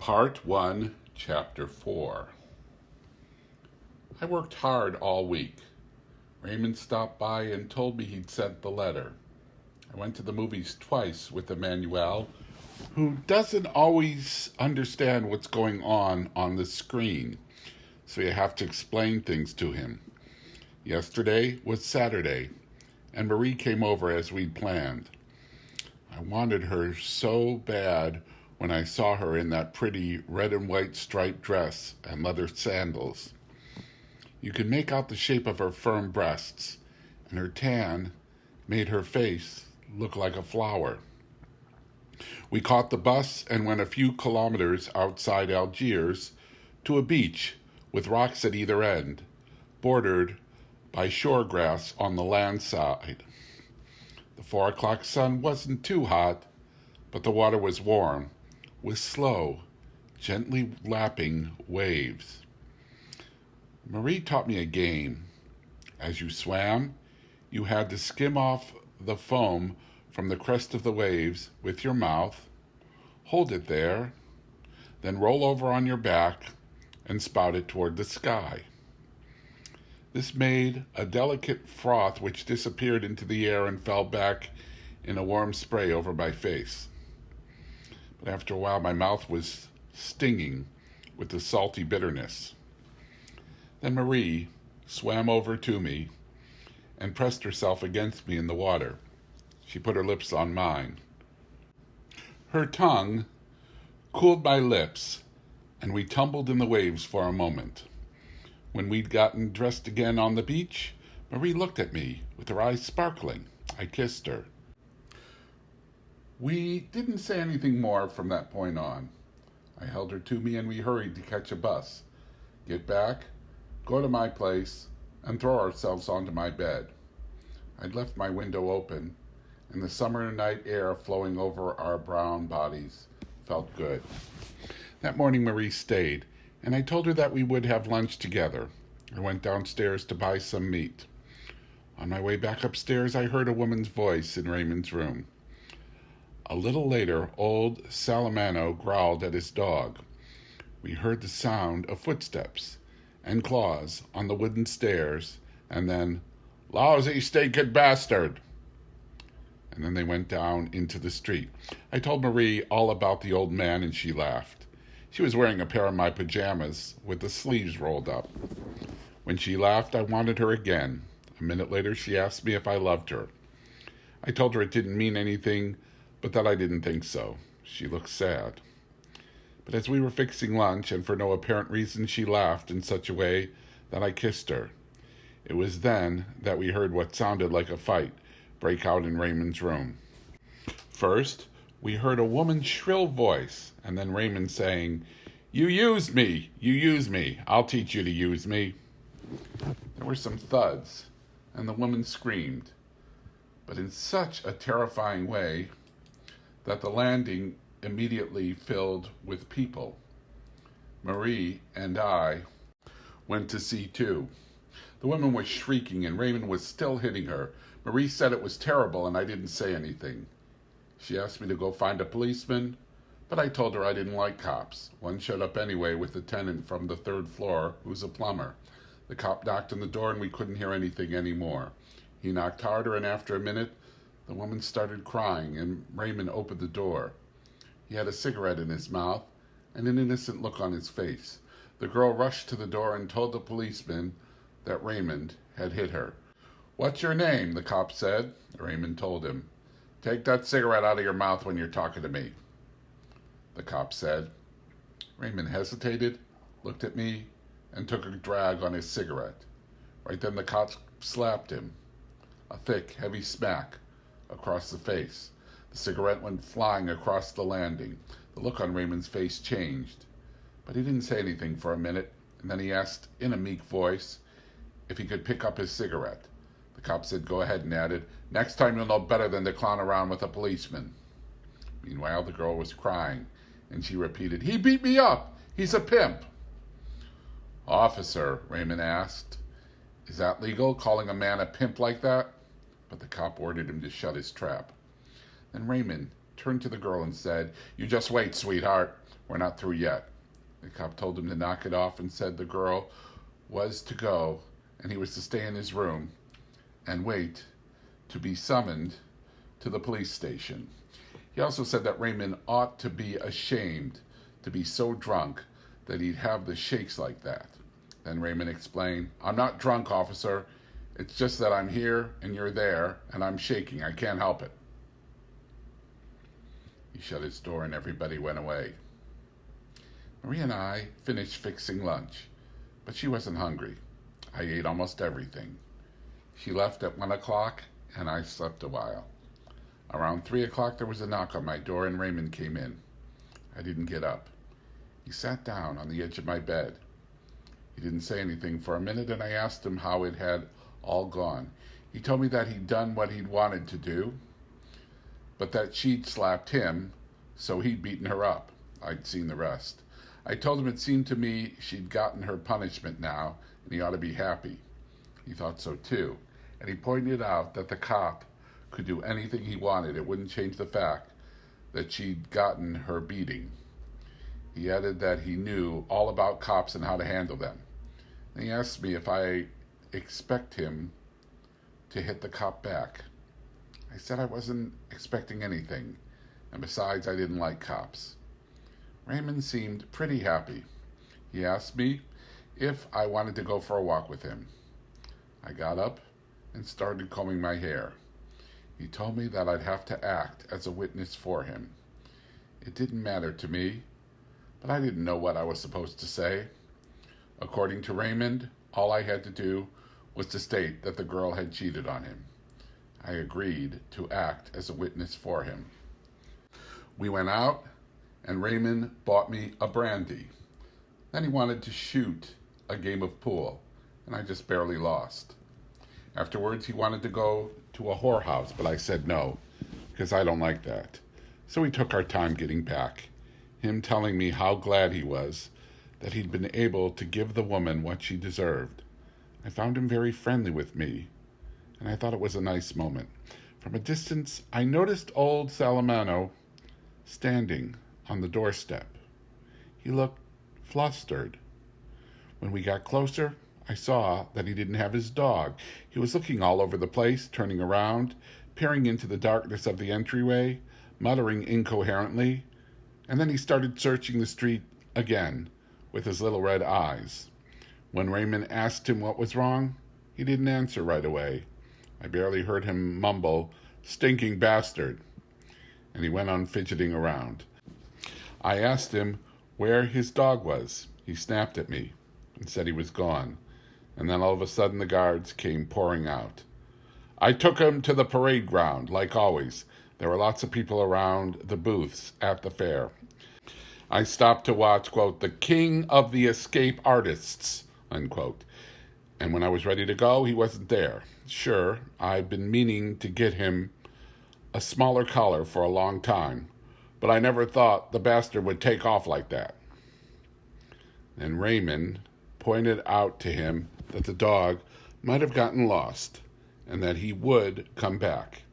Part 1, Chapter 4. I worked hard all week. Raymond stopped by and told me he'd sent the letter. I went to the movies twice with Emmanuel, who doesn't always understand what's going on the screen, so you have to explain things to him. Yesterday was Saturday, and Marie came over as we'd planned. I wanted her so bad when I saw her in that pretty red and white striped dress and leather sandals. You could make out the shape of her firm breasts, and her tan made her face look like a flower. We caught the bus and went a few kilometers outside Algiers to a beach with rocks at either end, bordered by shore grass on the land side. The 4 o'clock sun wasn't too hot, but the water was warm, with slow, gently lapping waves. Marie taught me a game. As you swam, you had to skim off the foam from the crest of the waves with your mouth, hold it there, then roll over on your back and spout it toward the sky. This made a delicate froth which disappeared into the air and fell back in a warm spray over my face. But after a while, my mouth was stinging with the salty bitterness. Then Marie swam over to me and pressed herself against me in the water. She put her lips on mine. Her tongue cooled my lips, and we tumbled in the waves for a moment. When we'd gotten dressed again on the beach, Marie looked at me with her eyes sparkling. I kissed her. We didn't say anything more from that point on. I held her to me and we hurried to catch a bus, get back, go to my place, and throw ourselves onto my bed. I'd left my window open, and the summer night air flowing over our brown bodies felt good. That morning Marie stayed, and I told her that we would have lunch together. I went downstairs to buy some meat. On my way back upstairs, I heard a woman's voice in Raymond's room. A little later, old Salamano growled at his dog. We heard the sound of footsteps and claws on the wooden stairs, and then, "Lousy, stinking bastard!" And then they went down into the street. I told Marie all about the old man, and she laughed. She was wearing a pair of my pajamas with the sleeves rolled up. When she laughed, I wanted her again. A minute later, she asked me if I loved her. I told her it didn't mean anything, but that I didn't think so. She looked sad. But as we were fixing lunch, and for no apparent reason, she laughed in such a way that I kissed her. It was then that we heard what sounded like a fight break out in Raymond's room. First, we heard a woman's shrill voice, and then Raymond saying, "You used me! You used me! I'll teach you to use me!" There were some thuds, and the woman screamed, but in such a terrifying way that the landing immediately filled with people. Marie and I went to see too. The woman was shrieking, and Raymond was still hitting her. Marie said it was terrible, and I didn't say anything. She asked me to go find a policeman, but I told her I didn't like cops. One showed up anyway with a tenant from the 3rd floor who's a plumber. The cop knocked on the door, and we couldn't hear anything anymore. He knocked harder, and after a minute, the woman started crying, and Raymond opened the door. He had a cigarette in his mouth and an innocent look on his face. The girl rushed to the door and told the policeman that Raymond had hit her. "What's your name?" the cop said. Raymond told him. "Take that cigarette out of your mouth when you're talking to me," the cop said. Raymond hesitated, looked at me, and took a drag on his cigarette. Right then the cop slapped him, a thick, heavy smack across the face. The cigarette went flying across the landing. The look on Raymond's face changed, but he didn't say anything for a minute, and then he asked in a meek voice if he could pick up his cigarette. The cop said, "Go ahead," and added, "Next time you'll know better than to clown around with a policeman." Meanwhile, the girl was crying, and she repeated, "He beat me up! He's a pimp!" "Officer," Raymond asked, "is that legal, calling a man a pimp like that?" But the cop ordered him to shut his trap. Then Raymond turned to the girl and said, "You just wait, sweetheart. We're not through yet." The cop told him to knock it off and said the girl was to go and he was to stay in his room and wait to be summoned to the police station. He also said that Raymond ought to be ashamed to be so drunk that he'd have the shakes like that. Then Raymond explained, "I'm not drunk, officer. It's just that I'm here and you're there and I'm shaking. I can't help it." He shut his door and everybody went away. Maria and I finished fixing lunch, but she wasn't hungry. I ate almost everything. She left at 1 o'clock and I slept a while. Around 3 o'clock there was a knock on my door and Raymond came in. I didn't get up. He sat down on the edge of my bed. He didn't say anything for a minute and I asked him how it had all gone. He told me that he'd done what he'd wanted to do, but that she'd slapped him, so he'd beaten her up. I'd seen the rest. I told him it seemed to me she'd gotten her punishment now, and he ought to be happy. He thought so too, and he pointed out that the cop could do anything he wanted. It wouldn't change the fact that she'd gotten her beating. He added that he knew all about cops and how to handle them. And he asked me if I expect him to hit the cop back. I said I wasn't expecting anything, and besides, I didn't like cops. Raymond seemed pretty happy. He asked me if I wanted to go for a walk with him. I got up and started combing my hair. He told me that I'd have to act as a witness for him. It didn't matter to me, but I didn't know what I was supposed to say. According to Raymond, all I had to do was to state that the girl had cheated on him. I agreed to act as a witness for him. We went out, and Raymond bought me a brandy. Then he wanted to shoot a game of pool, and I just barely lost. Afterwards, he wanted to go to a whorehouse, but I said no, because I don't like that. So we took our time getting back, him telling me how glad he was that he'd been able to give the woman what she deserved. I found him very friendly with me, and I thought it was a nice moment. From a distance, I noticed old Salamano standing on the doorstep. He looked flustered. When we got closer, I saw that he didn't have his dog. He was looking all over the place, turning around, peering into the darkness of the entryway, muttering incoherently, and then he started searching the street again with his little red eyes. When Raymond asked him what was wrong, he didn't answer right away. I barely heard him mumble, "Stinking bastard," and he went on fidgeting around. I asked him where his dog was. He snapped at me and said he was gone, and then all of a sudden the guards came pouring out. I took him to the parade ground, like always. There were lots of people around the booths at the fair. I stopped to watch, quote, "the king of the escape artists," unquote. And when I was ready to go, he wasn't there. Sure, I'd been meaning to get him a smaller collar for a long time, but I never thought the bastard would take off like that. Then Raymond pointed out to him that the dog might have gotten lost and that he would come back.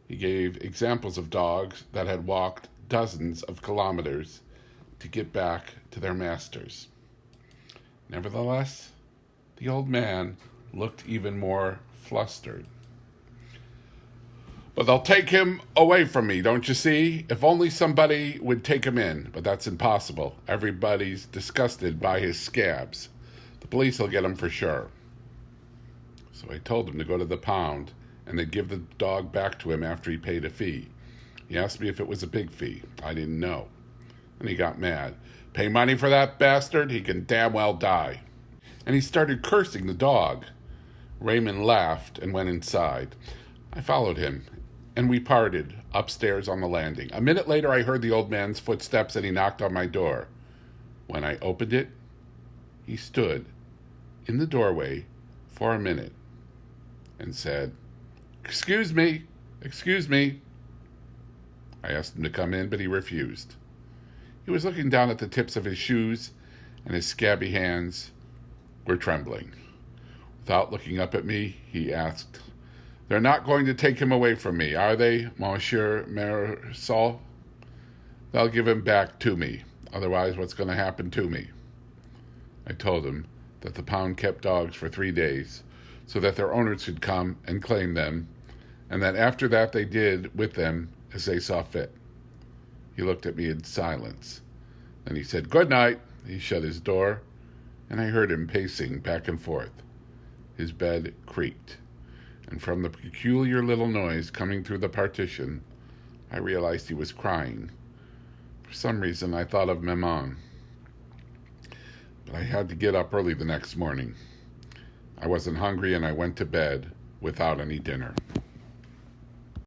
He gave examples of dogs that had walked dozens of kilometers to get back to their masters. Nevertheless, the old man looked even more flustered. "But they'll take him away from me, don't you see? If only somebody would take him in, but that's impossible. Everybody's disgusted by his scabs. The police will get him for sure." So I told him to go to the pound and they'd give the dog back to him after he paid a fee. He asked me if it was a big fee. I didn't know. And he got mad. "Pay money for that bastard? He can damn well die." And he started cursing the dog. Raymond laughed and went inside. I followed him, and we parted upstairs on the landing. A minute later, I heard the old man's footsteps, and he knocked on my door. When I opened it, he stood in the doorway for a minute and said, "Excuse me, excuse me." I asked him to come in, but he refused. He was looking down at the tips of his shoes, and his scabby hands were trembling. Without looking up at me, he asked, "They're not going to take him away from me, are they, Monsieur Marisol? They'll give him back to me. Otherwise, what's going to happen to me? I told him that the pound kept dogs for 3 days so that their owners should come and claim them, and that after that they did with them as they saw fit. He looked at me in silence. Then he said, "Good night." He shut his door, and I heard him pacing back and forth. His bed creaked, and from the peculiar little noise coming through the partition, I realized he was crying. For some reason, I thought of Maman. But I had to get up early the next morning. I wasn't hungry, and I went to bed without any dinner.